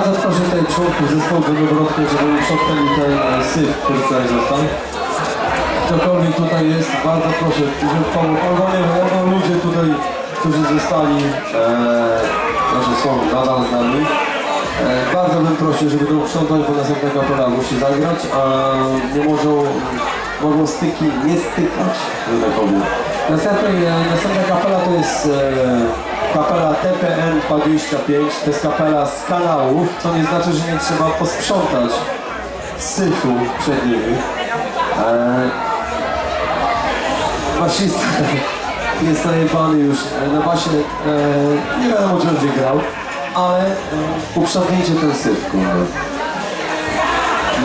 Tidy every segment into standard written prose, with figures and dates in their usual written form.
Bardzo proszę tutaj członków zespołu Wodobrodkę, żeby uprzątnęli ten syf, który tutaj został. Ktokolwiek tutaj jest, bardzo proszę, żeby pomógł. Ogólnie ludzie tutaj, którzy zostali, którzy są nadal z nami. Bardzo bym prosił, żeby to uprzątnąć, bo następna kapela musi zagrać, a nie mogą styki nie stykać, że tak powiem. Następna kapela to jest kapela TPN 25, to jest kapela z kanałów, co nie znaczy, że nie trzeba posprzątać syfu przed nimi. Basista jest najebany już na basie, nie wiadomo czy będzie grał, ale uprzątnijcie ten syf, kurde.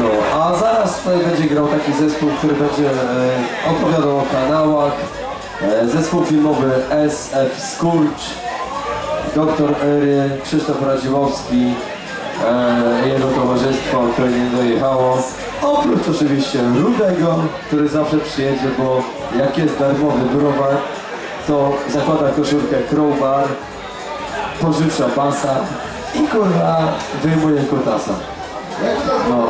No, a zaraz tutaj będzie grał taki zespół, który będzie opowiadał o kanałach. Zespół filmowy SF Skurcz, Dr. Ery, Krzysztof Radziłowski, jego towarzystwo, które nie dojechało. Oprócz oczywiście Rudego, który zawsze przyjedzie, bo jak jest darmowy browar, to zakłada koszulkę Crowbar, pożycza basa i kurwa wyjmuje kutasa. No.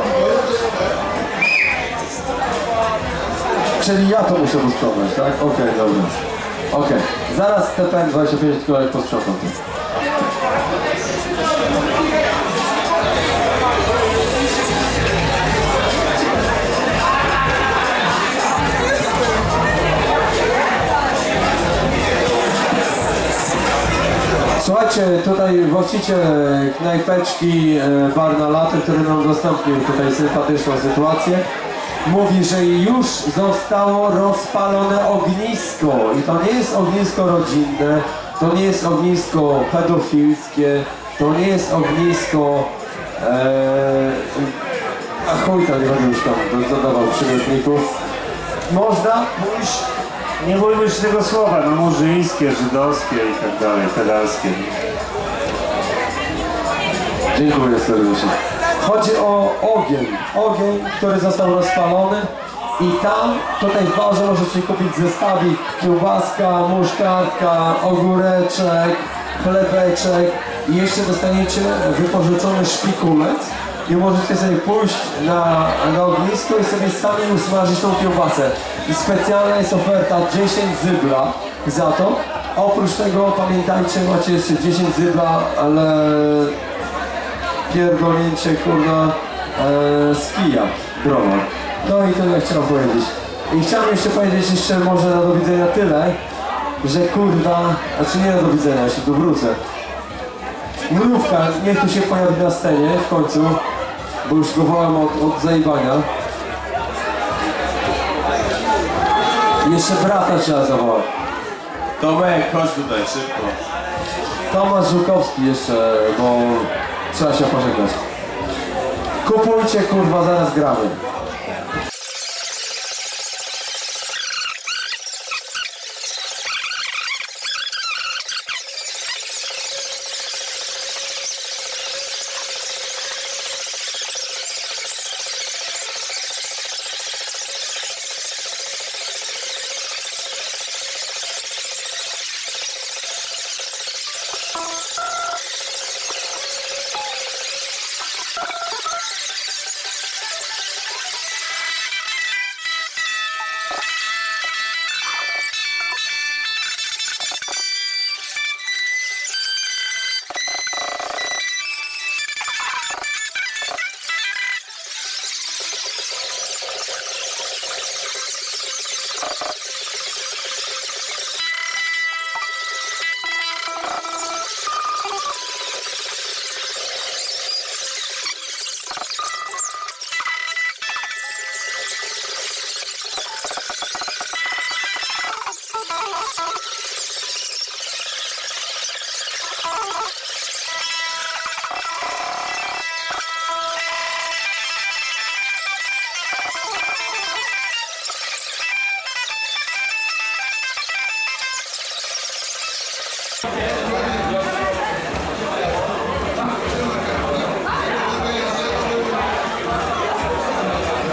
Czyli ja to muszę posprzątać, tak? Okej, dobra. Okej. Zaraz TPN 25 kolek posprzątam to. Słuchajcie, tutaj właściciel knajpeczki Bar na Lato, który nam udostępnił tutaj sympatyczną sytuację, mówi, że już zostało rozpalone ognisko i to nie jest ognisko rodzinne, to nie jest ognisko pedofilskie, to nie jest ognisko a chuj tam, nie będę już tam dodawał przymiotników. Można mówić, nie bójmy się tego słowa, no murzyńskie, żydowskie i tak dalej, pedalskie. Dziękuję serdecznie. Chodzi o ogień, który został rozpalony i tam, tutaj w barze możecie kupić zestawik, kiełbaska, muszkardka, ogóreczek, chlebeczek i jeszcze dostaniecie wypożyczony szpikulec i możecie sobie pójść na ognisko i sobie sami usmażyć tą kiełbasę. I specjalna jest oferta 10 zybla za to. Oprócz tego pamiętajcie, macie jeszcze 10 zybla, ale pierdolnięcie kurna z kija, browar. No i tyle chciałem powiedzieć. I chciałem jeszcze powiedzieć może na do widzenia tyle, że kurwa, znaczy nie na do widzenia, jeszcze tu wrócę. Mrówka niech tu się pojawi na scenie w końcu, bo już go wołam od zajebania. Jeszcze brata trzeba zawołać. Tomek, chodź tutaj, szybko. Tomasz Żukowski jeszcze, bo trzeba się pożegnać. Kupujcie, kurwa, zaraz gramy.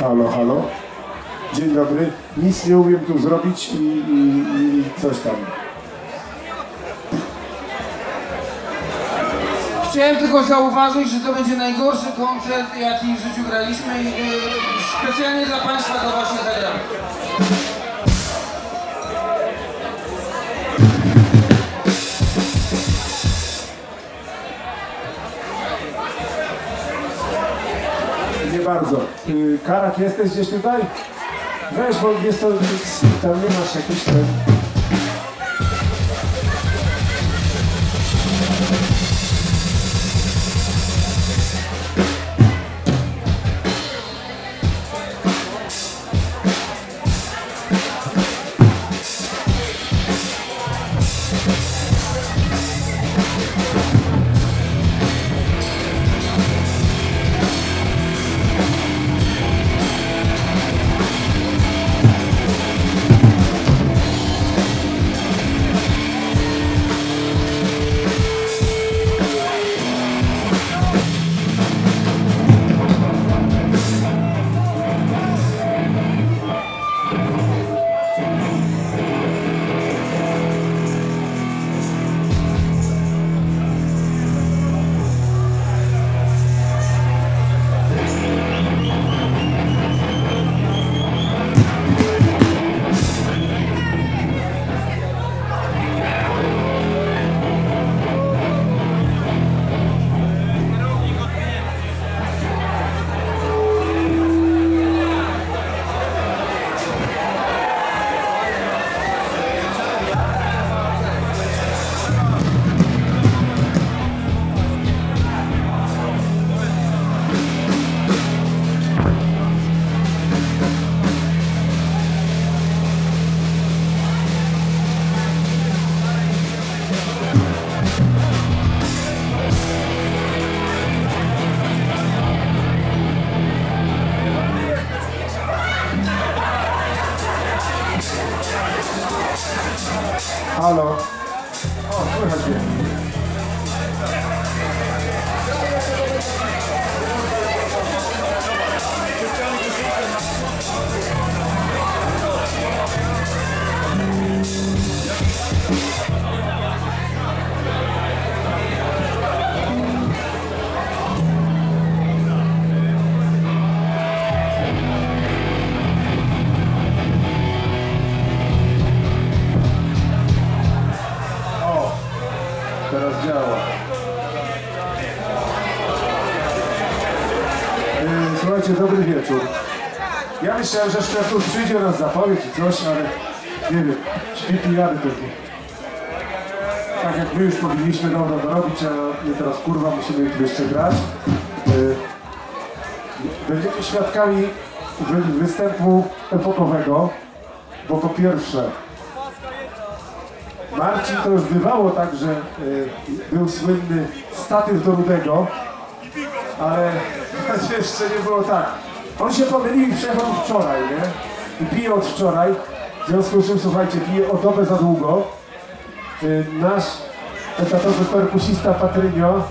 Halo, halo. Dzień dobry. Nic nie umiem tu zrobić i coś tam. Chciałem tylko zauważyć, że to będzie najgorszy koncert, jaki w życiu graliśmy i specjalnie dla Państwa to właśnie zagramy. Nie bardzo. Karak, jesteś gdzieś tutaj? Weź, bo jest to... Tam nie masz jakiś ten... Halo? O, słychać mnie. Teraz działa. Słuchajcie, dobry wieczór. Ja myślałem, że Szczepur przyjdzie nas zapowie czy coś, ale nie wiem, śpi pijany pewnie. Tak jak my już powinniśmy dobro dorobić, a my teraz kurwa musimy ich jeszcze grać. Będziecie świadkami występu epokowego, bo po pierwsze Marcin to już bywało tak, że był słynny statyw do Rudego, ale jeszcze nie było tak. On się pomylił i przyjechał wczoraj, nie? I pije od wczoraj, w związku z czym, słuchajcie, pije o dobę za długo. Nasz etatowy perkusista Patrynio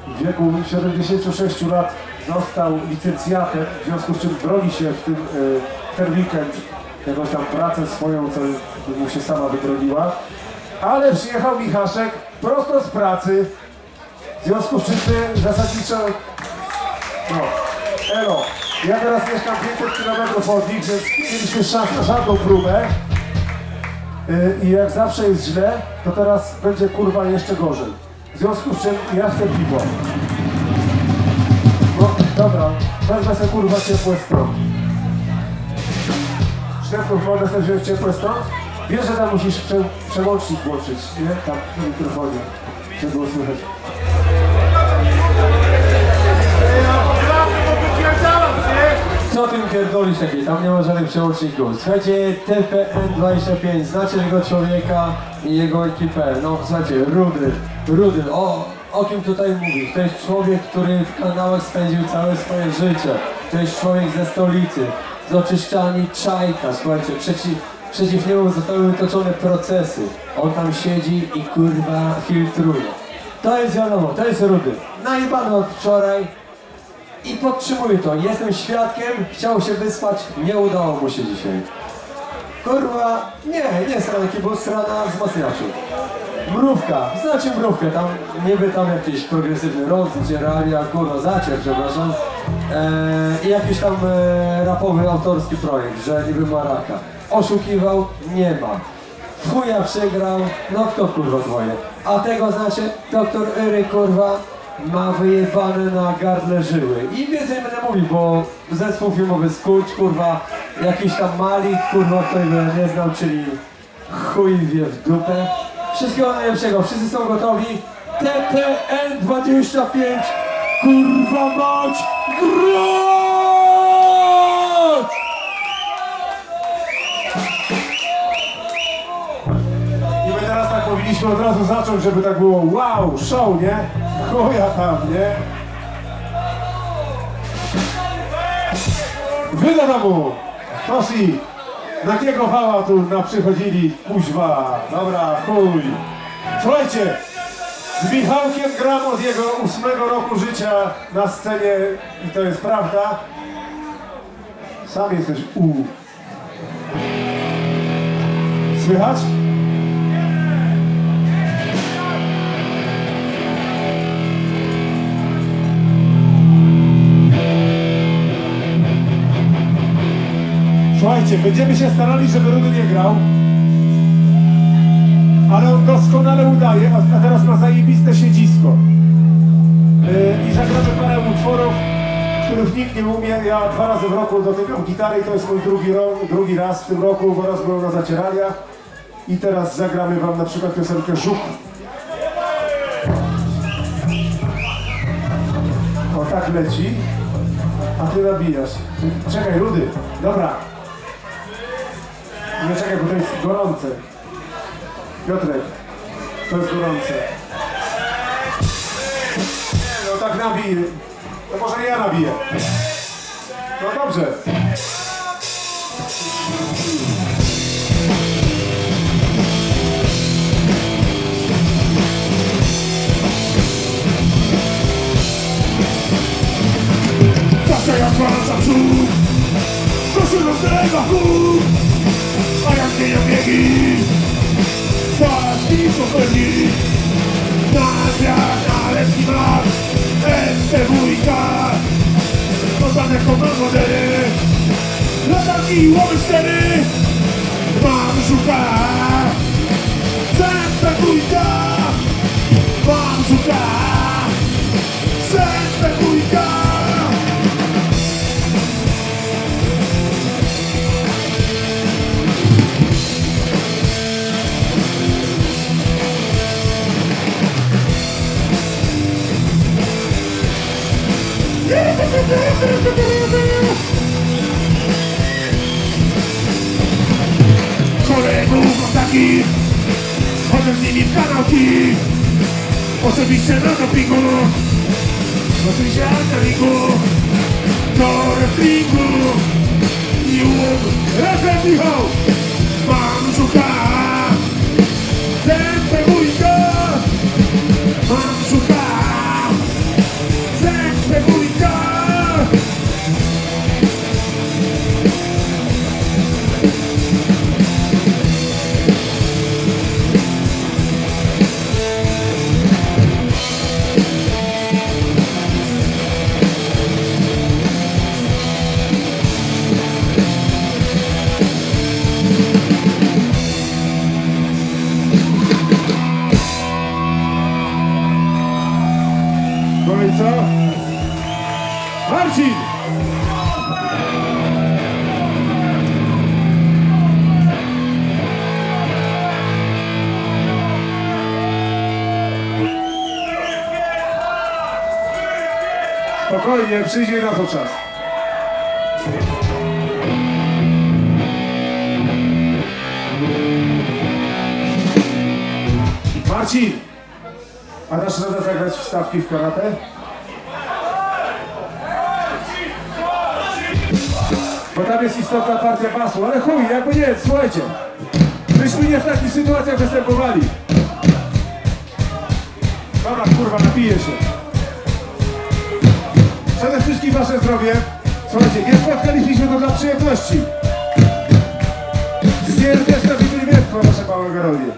w wieku 76 lat został licencjatem, w związku z czym broni się w ten weekend jakąś tam pracę swoją, co mu się sama wybroniła. Ale przyjechał Michaszek prosto z pracy, w związku z czym zasadniczo... No, elo, ja teraz mieszkam 500 km od nich, więc mieliśmy szans na żadną próbę. I jak zawsze jest źle, to teraz będzie kurwa jeszcze gorzej. W związku z czym ja chcę piwo. No dobra, wezmę sobie kurwa ciepłe stąd. Szczepów, mogę sobie wziąć ciepłe stąd? Wiesz, że tam musisz przełącznik włączyć, nie? Tam na mikrofonie, żeby było słychać. Co tym pierdolisz takiej? Tam nie ma żadnych przełączników. Słuchajcie, TPN25, znacie tego człowieka i jego ekipę. No słuchajcie, Rudy, o kim tutaj mówisz? To jest człowiek, który w kanałach spędził całe swoje życie. To jest człowiek ze stolicy, z oczyszczalni Czajka, słuchajcie, przeciw niemu zostały wytoczone procesy. On tam siedzi i kurwa filtruje. To jest wiadomo, to jest Rudy. Najebany od wczoraj. I podtrzymuję to, jestem świadkiem, chciał się wyspać, nie udało mu się dzisiaj. Kurwa, nie strana kibus, strana wzmacniaczu. Mrówka, znacie mrówkę, tam niby tam jakiś progresywny rok, zacierali, a kurwa zacier, przepraszam. I jakiś tam rapowy, autorski projekt, że niby ma raka. Oszukiwał? Nie ma. W chuja przegrał, no kto kurwa dwoje. A tego znacie, doktor Ery kurwa ma wyjebane na gardle żyły. I więcej nie będę mówił, bo zespół filmowy Skuć, kurwa, jakiś tam Malik, kurwa, którego ja nie znam, czyli chuj wie w dupę. Wszystkiego najlepszego, wszyscy są gotowi. TTN 25, kurwa mać, grać! I my teraz tak powinniśmy od razu zacząć, żeby tak było wow, show, nie? Chuja tam, nie? Wydano mu! Tosi! Na kiego wała tu przychodzili? Kuźwa! Dobra, chuj! Słuchajcie! Z Michałkiem gram od jego 8 roku życia na scenie i to jest prawda. Sam jesteś Słychać? Słuchajcie, będziemy się starali, żeby Rudy nie grał, ale on doskonale udaje, a teraz ma zajebiste siedzisko. I zagramy parę utworów, których nikt nie umie. Ja 2 razy w roku dotykam gitary i to jest mój drugi raz w tym roku, bo raz byłem na Zacieraliach. I teraz zagramy wam na przykład piosenkę Żuk. O, tak leci, a ty nabijasz. Czekaj, Rudy, dobra. Nie czekaj, bo to jest gorące. Piotrek, to jest gorące. No tak nabiję. To może ja nabiję. No dobrze. Zawsze jak wraca przód, proszę rozlewa chód, a jak zmieniam biegi, zaraz mi popewni. Na świat, na lepki mak, STWiK, poznane komandody, latarki i łowy 4, mam żuka, STWiK, mam żuka, STWiK. Kolegów mam takich, chodzę z nimi w kanałki, oczywiście na dopingu, oczywiście alkoholiku, do wrestlingu i razem Michał, mam żuka, zębę bójka, mam żuka, zębę bójka. No i co? Marcin! Spokojnie, przyjdzie na to czas. Marcin! A dasz radę zagrać wstawki w karate? Bo tam jest istotna partia basu, ale chuj, jakby nie, słuchajcie. Myśmy nie w takich sytuacjach występowali. Dobra, kurwa, napiję się. Przede wszystkim wasze zdrowie. Słuchajcie, nie spotkaliśmy się to dla przyjemności. Wielkie sprawiedliwiectwo nasze małe Garonie.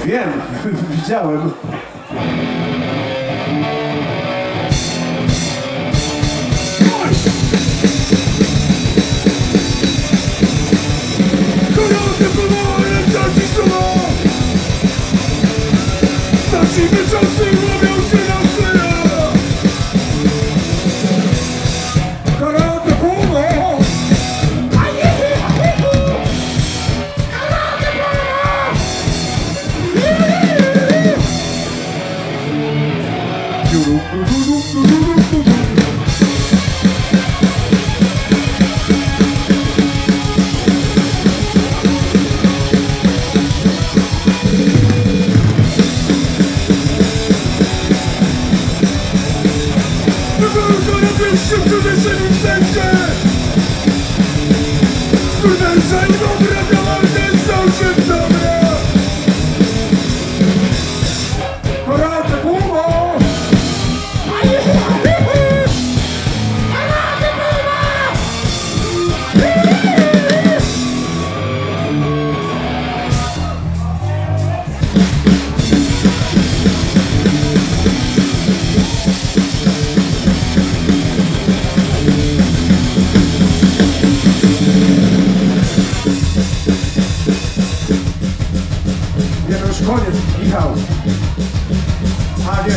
Wiem, widziałem. Koronę próbowałem tracić słowa. Zacznijmy czasy, łapią się na syna. Koronę próbowałem. Koniec, Michał. A nie.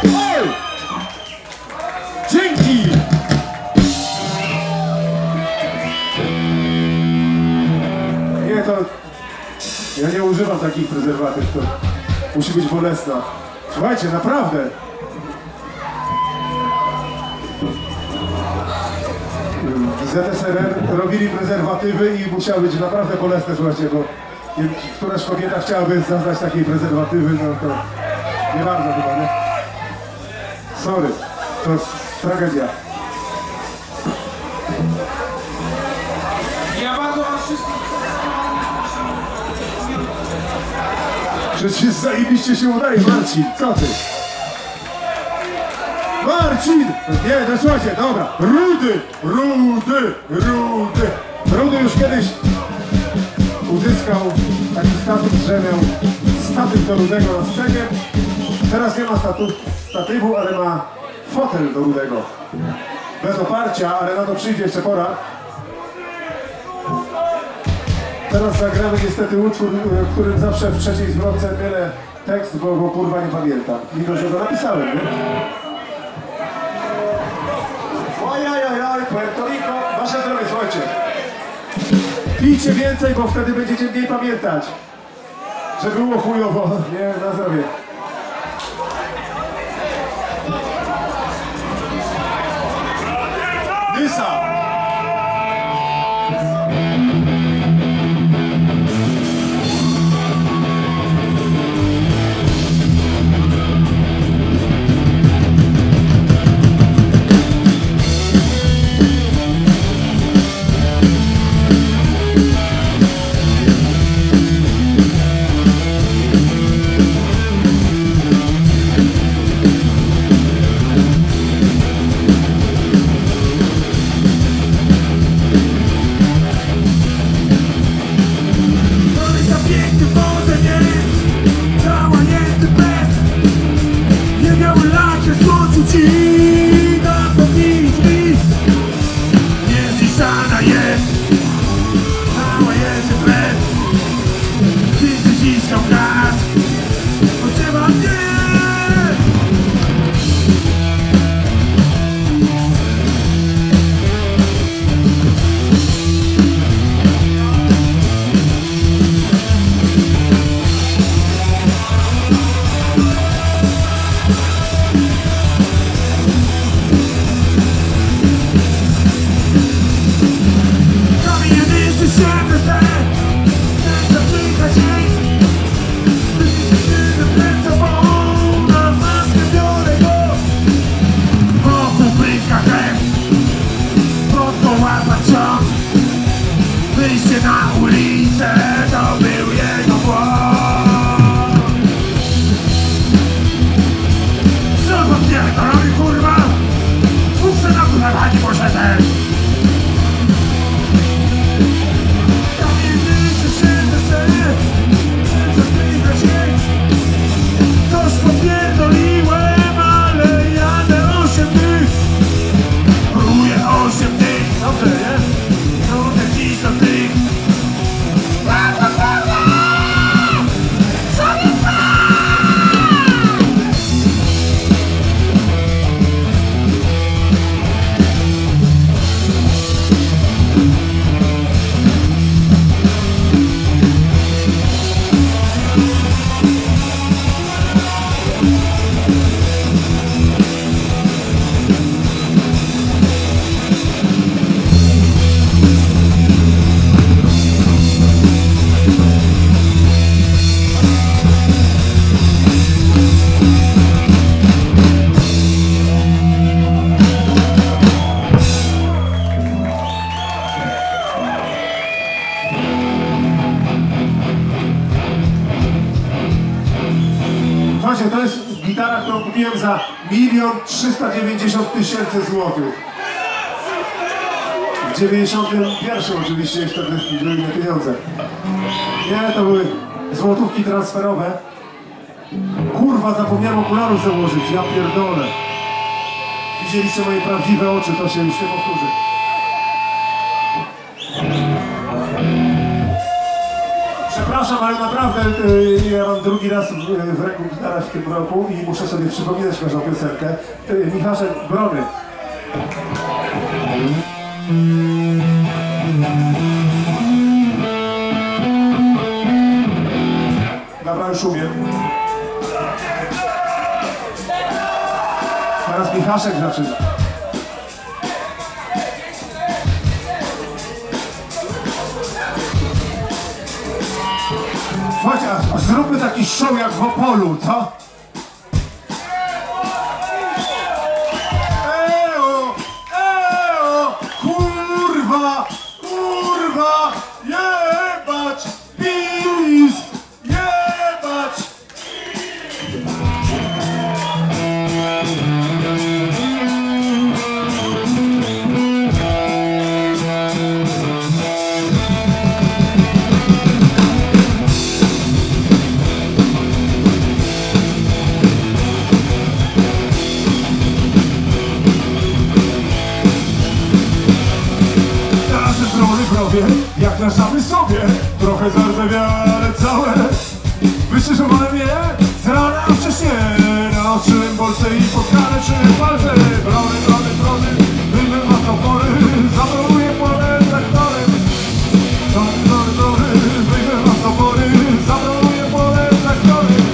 Oj! Dzięki! Nie, to... Ja nie używam takich prezerwatyw, to musi być bolesna. Słuchajcie, naprawdę. ZSRR robili prezerwatywy i musiały być naprawdę bolesne, słuchajcie, bo któraś kobieta chciałaby zaznać takiej prezerwatywy, no to nie bardzo chyba, nie? Sorry, to tragedia. Ja bardzo was wszystkich... Przecież zajebiście się udaje, Marcin, co ty? Marcin! Nie, no słuchajcie, dobra. Rudy już kiedyś uzyskał taki status, że miał statyw do Rudego na scenie. Teraz nie ma statywu, ale ma fotel do Rudego. Bez oparcia, ale na to przyjdzie jeszcze pora. Teraz zagramy niestety utwór, w którym zawsze w trzeciej zwrotce mylę tekst, bo kurwa nie pamiętam. Mimo, że go napisałem, nie? Ojajajaj, Puerto Rico, wasze zdrowie, słuchajcie. Pijcie więcej, bo wtedy będziecie mniej pamiętać. Że było chujowo, nie, na zdrowie. Nysa! Słuchajcie, to jest gitara, którą kupiłem za 1 390 000 złotych. W 91 oczywiście, już wtedy były inne pieniądze. Nie, to były złotówki transferowe. Kurwa, zapomniałem okularów założyć, ja pierdolę. Widzieliście moje prawdziwe oczy, to się już nie powtórzy. Przepraszam, ale naprawdę ja mam drugi raz w ręku gitarę w tym roku i muszę sobie przypominać każdą piosenkę. Michaszek, Brony. Dobra, już umiem. Teraz Michaszek zaczyna. Słuchajcie, a zróbmy taki show jak w Opolu, co? Eo, eo, kurwa, kurwa, jebać, pis, jebać. Jak naszamy sobie, trochę zardzewiałe, ale całe wyszyżowane mnie z rana wcześnie. Naoczyłem bolce i podkaleczyłem palce. Brony, brony, brony, wymył na topory, zabronuję pole traktorem. Brony, brony, brony, wymył na topory, zabronuję pole traktorem.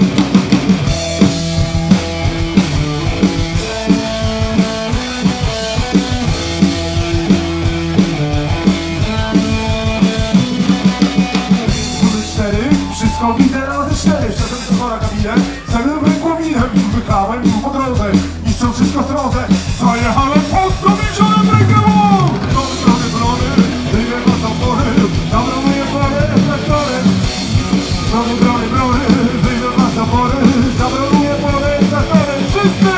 Wszystko widzę razy 4, wszedłem do na kabinę, zajmowałem głowinem, wychałem po drodze, niszcząc wszystko w drodze, zajechałem pod dowiedzionym ręką! Brony, brony, brony, dymy na topory, zabronuję pole traktorem. Brony, brony, brony, dymy na topory, zabronuję pole traktorem. Wszyscy!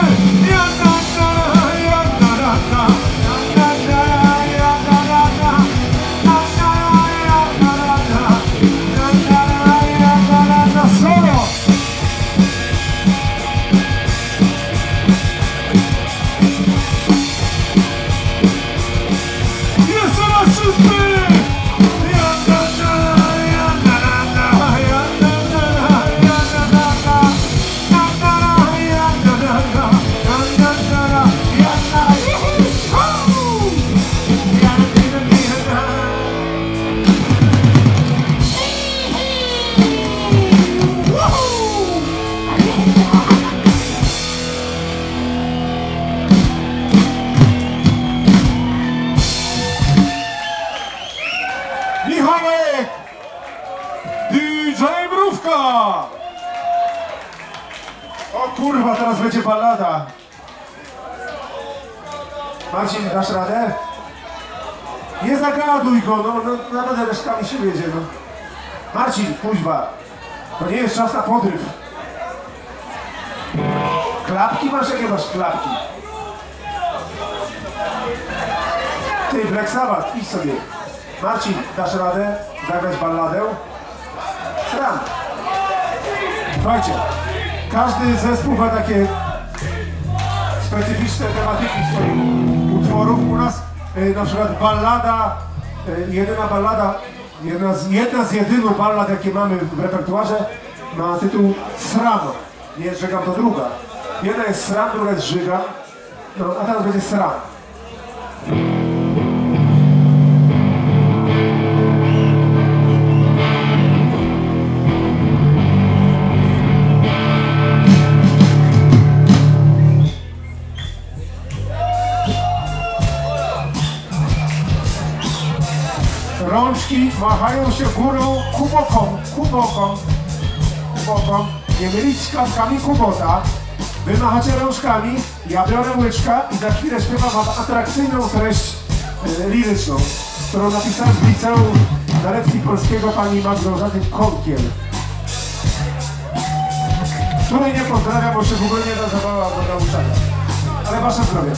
O kurwa, teraz będzie ballada. Marcin, dasz radę? Nie zagaduj go, no naprawdę resztkami się wiedzie, no. Marcin, kuźwa, to nie jest czas na podryw. Klapki masz? Jakie masz klapki? Ty, Black Sabbath, idź sobie. Marcin, dasz radę zagrać balladę? Sram. Słuchajcie, każdy zespół ma takie specyficzne tematyki swoich utworów. U nas na przykład ballada, jedyna ballada, jedna z jedynych ballad, jakie mamy w repertuarze, ma tytuł Sram. Nie Żegam, to druga. Jedna jest Sram, druga jest Żygam, no, a teraz będzie Sram. Rączki machają się górą ku bokom, ku bokom, ku bokom. Nie mylić z klapkami Kubota. Wy machacie rączkami, ja biorę łyczka i za chwilę śpiewam wam atrakcyjną treść liryczną, którą napisałem w liceum na lekcji polskiego pani Małgorzaty Konkiel. której nie pozdrawiam, bo się w ogóle nie nazywała do nauczania. Ale wasze zdrowie.